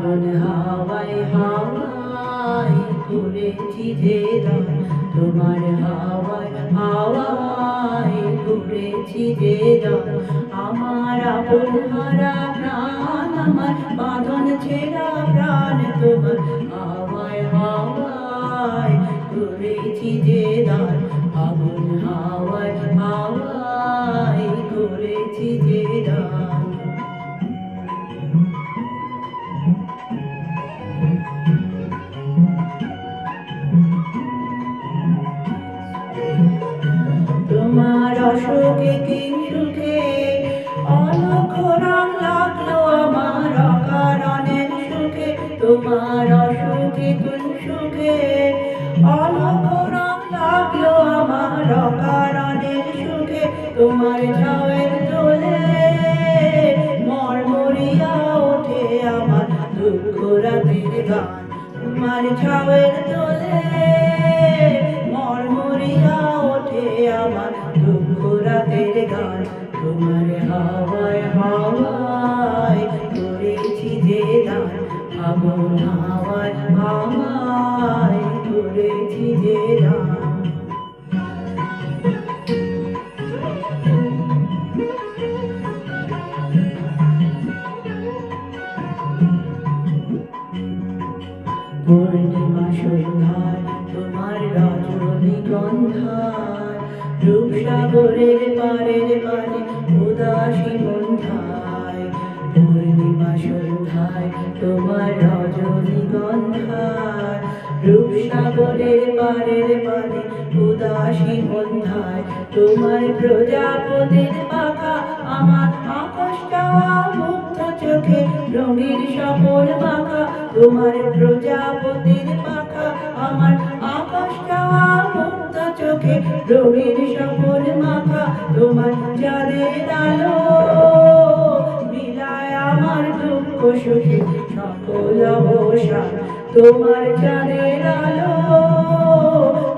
ফাগুন হাওয়ায় হাওয়ায় করেছি যে দান, তোমার হাওয়ায় হাওয়ায় করেছি যে দান। আমার আপন হারা প্রাণ, আমার বাঁধন ছেঁড়া প্রাণ, তোমার হাওয়ায় হাওয়ায় করেছি যে দান। ফাগুন হাওয়ায় হাওয়ায় করেছি যে দান। তোমার অসুখে কি সুখে অলক্ষ রং লাগলো আমার অকারণের সুখে। তোমার অসুখে কোন সুখে অলক্ষ রং লাগলো আমার অকারণের সুখে। তোমার ঝাউয়ের দোলে মরমরিয়া ওঠে আমার দুঃখ রাতের গান। তোমার ঝাউয়ের দোলে মরমরিয়া ওঠে আমার দুঃখ রাতের গান। তোমার হাওয়ায় হাওয়ায় করেছি যে দান, ফাগুন হাওয়ায় হাওয়ায় করেছি যে দান। পূর্ণিমা সন্ধ্যায় তোমার রজনীগন্ধায়, রূপসাগরের পারের পারে উদাসী মন্ধায়। পূর্ণিমা সন্ধ্যায় তোমার রজনীগন্ধায়, রূপসাগরের পারের পারে উদাসী মন্ধায়। তোমার প্রজাপতির পাখা আমার আকাশটা মুগ্ধ চোখে রঙের সপন মাখা। তোমার প্রজাপতির পাখা আমার আকাশটা মুগ্ধ চোখে রঙের সপন মাখা। তোমার চাঁদের আলো মিলায় আমার দুঃখ সুখে সকল অবসান। তোমার চাঁদের আলো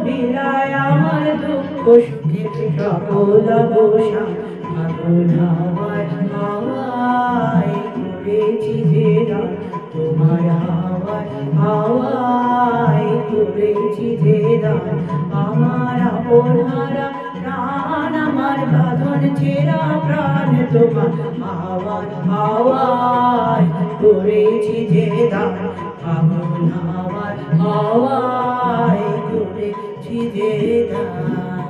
মিলায় আমার দুঃখ সুখে সকল অবসান। ফাগুন হাওয়ায় হাওয়ায় করেছি যে দান, তোমার হাওয়ায় হাওয়ায় করেছি যে দান। আমার আপন হারা প্রাণ, আমার বাঁধন ছেঁড়া প্রাণ, তোমার হাওয়ায় হাওয়ায় করেছি যে দান। ফাগুন হাওয়ায় হাওয়ায় করেছি যে দান।